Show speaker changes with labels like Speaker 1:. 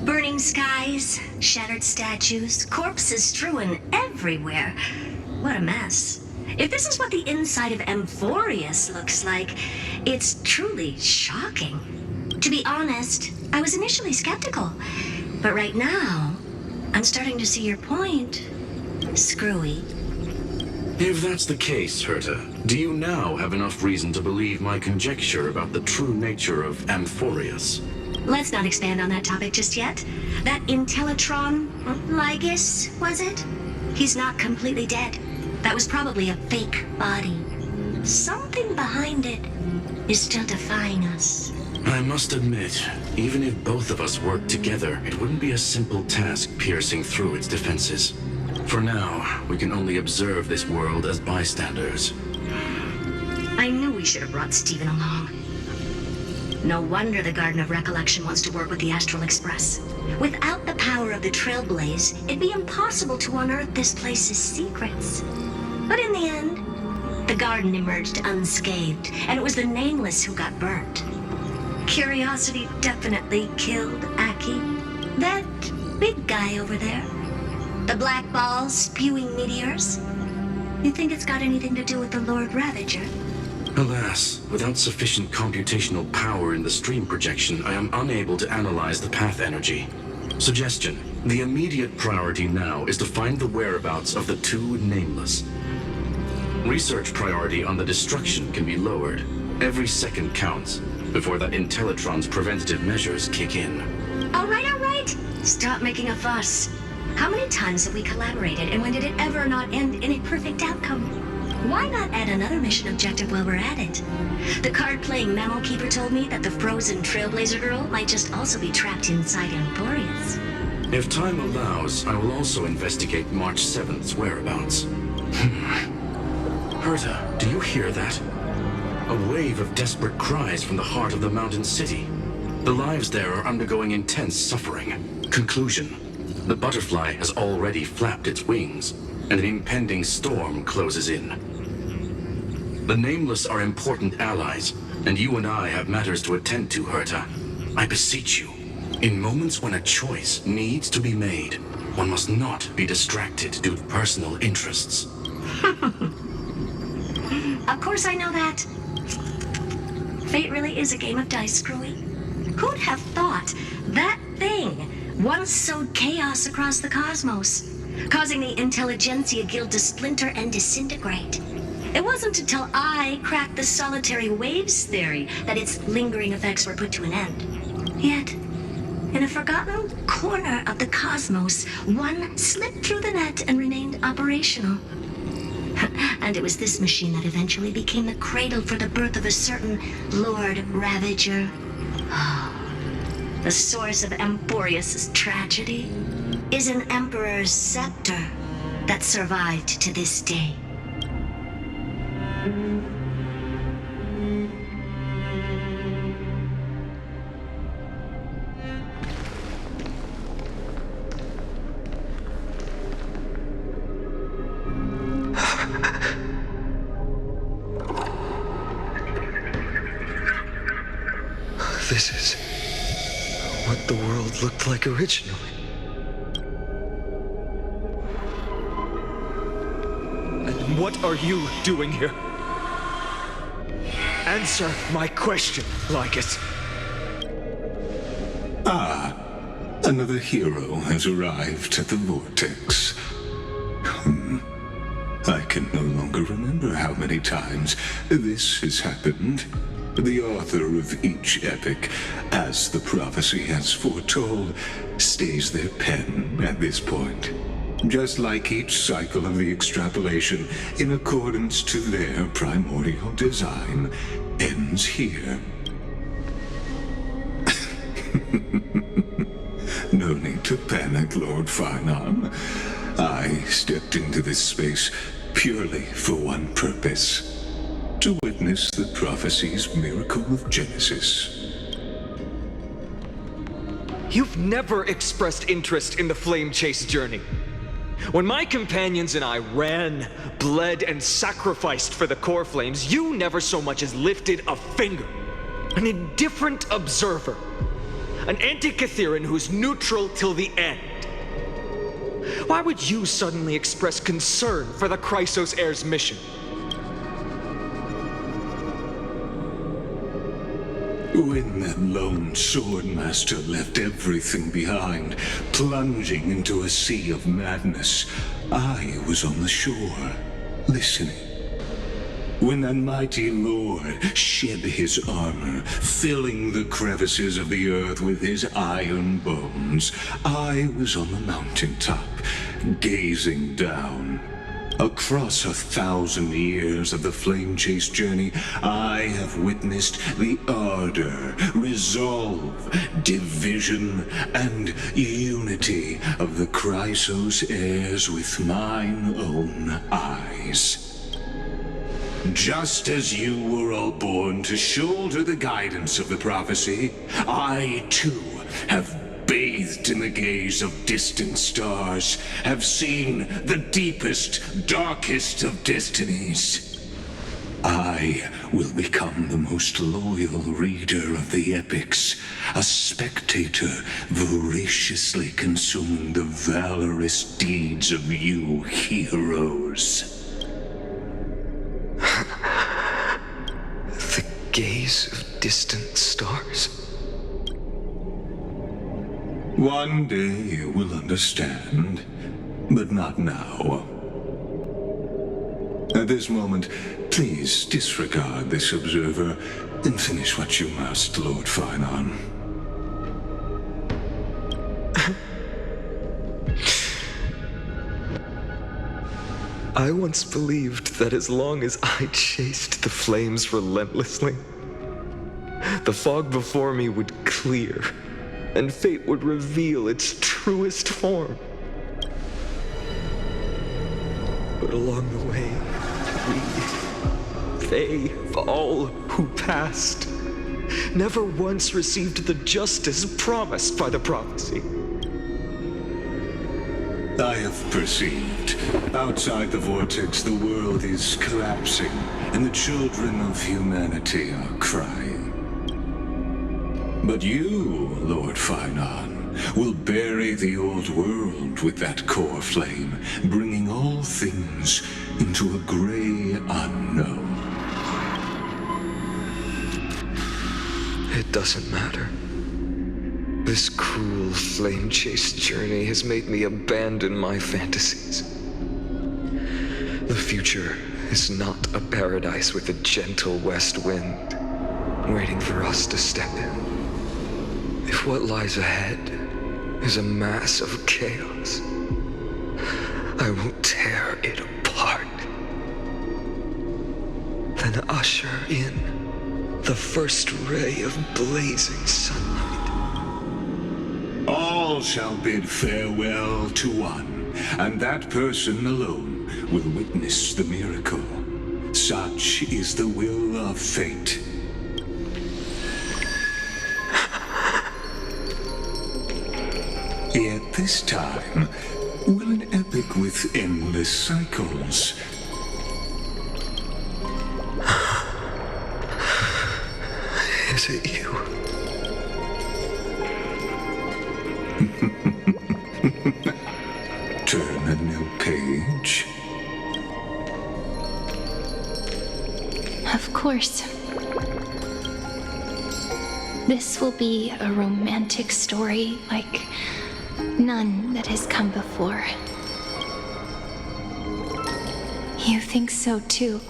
Speaker 1: Burning skies, shattered statues, corpses strewn everywhere. What a mess. If this is what the inside of Amphorius looks like, it's truly shocking. To be honest, I was initially skeptical, but right now, I'm starting to see your point. Screwy.
Speaker 2: If that's the case, Herta, do you now have enough reason to believe my conjecture about the true nature of Amphorius?
Speaker 1: Let's not expand on that topic just yet. That Intellitron, Lygus, was it? He's not completely dead. That was probably a fake body. Something behind it is still defying us.
Speaker 2: I must admit, even if both of us worked together, it wouldn't be a simple task piercing through its defenses. For now, we can only observe this world as bystanders.
Speaker 1: I knew we should have brought Stephen along. No wonder the Garden of Recollection wants to work with the Astral Express. Without the power of the Trailblaze, it'd be impossible to unearth this place's secrets. But in the end, the garden emerged unscathed, and it was the Nameless who got burnt. Curiosity definitely killed Aki. That big guy over there. The black ball spewing meteors. You think it's got anything to do with the Lord Ravager?
Speaker 2: Alas, without sufficient computational power in the stream projection, I am unable to analyze the path energy. Suggestion: the immediate priority now is to find the whereabouts of the two Nameless. Research priority on the destruction can be lowered. Every second counts before that Intellitron's preventative measures kick in.
Speaker 1: All right. Stop making a fuss. How many times have we collaborated, and when did it ever not end in a perfect outcome? Why not add another mission objective while we're at it? The card-playing memo keeper told me that the frozen Trailblazer girl might just also be trapped inside Amphorius.
Speaker 2: If time allows, I will also investigate March 7th's whereabouts. Herta, do you hear that? A wave of desperate cries from the heart of the mountain city. The lives there are undergoing intense suffering. Conclusion: the butterfly has already flapped its wings, and an impending storm closes in. The Nameless are important allies, and you and I have matters to attend to, Herta. I beseech you, in moments when a choice needs to be made, one must not be distracted due to personal interests.
Speaker 1: Of course I know that. Fate really is a game of dice, Screwy. Who'd have thought that thing once sowed chaos across the cosmos, causing the Intelligentsia Guild to splinter and disintegrate? It wasn't until I cracked the solitary waves theory that its lingering effects were put to an end. Yet, in a forgotten corner of the cosmos, one slipped through the net and remained operational. And it was this machine that eventually became the cradle for the birth of a certain Lord Ravager. The source of Amphorius' tragedy is an Emperor's scepter that survived to this day.
Speaker 3: This is what the world looked like originally. And what are you doing here? Answer my question, Lygus.
Speaker 4: Another hero has arrived at the vortex. I can no longer remember how many times this has happened. The author of each epic, as the prophecy has foretold, stays their pen at this point. Just like each cycle of the extrapolation, in accordance to their primordial design, ends here. No need to panic, Lord Farnham. I stepped into this space purely for one purpose. To witness the prophecy's miracle of Genesis.
Speaker 3: You've never expressed interest in the Flame Chase journey. When my companions and I ran, bled, and sacrificed for the core flames, you never so much as lifted a finger. An indifferent observer. An Antikytheran who's neutral till the end. Why would you suddenly express concern for the Chrysos heir's mission?
Speaker 4: When that lone swordmaster left everything behind, plunging into a sea of madness, I was on the shore, listening. When that mighty lord shed his armor, filling the crevices of the earth with his iron bones, I was on the mountaintop, gazing down. Across 1,000 years of the flame-chase journey, I have witnessed the ardor, resolve, division, and unity of the Chrysos heirs with mine own eyes. Just as you were all born to shoulder the guidance of the prophecy, I too have bathed in the gaze of distant stars, have seen the deepest, darkest of destinies. I will become the most loyal reader of the epics, a spectator voraciously consuming the valorous deeds of you heroes.
Speaker 3: The gaze of distant stars?
Speaker 4: One day you will understand, but not now. At this moment, please disregard this observer and finish what you must, Lord Finon.
Speaker 3: I once believed that as long as I chased the flames relentlessly, the fog before me would clear, and fate would reveal its truest form. But along the way, they, all who passed, never once received the justice promised by the prophecy.
Speaker 4: I have perceived. Outside the vortex, the world is collapsing, and the children of humanity are crying. But you, Lord Finon, will bury the old world with that core flame, bringing all things into a gray unknown.
Speaker 3: It doesn't matter. This cruel flame-chase journey has made me abandon my fantasies. The future is not a paradise with a gentle west wind, waiting for us to step in. If what lies ahead is a mass of chaos, I will tear it apart. Then usher in the first ray of blazing sunlight.
Speaker 4: All shall bid farewell to one, and that person alone will witness the miracle. Such is the will of fate. Yet this time, will an epic with endless cycles?
Speaker 3: Is it you?
Speaker 4: Turn a new page.
Speaker 5: Of course. This will be a romantic story like none that has come before. You think so too,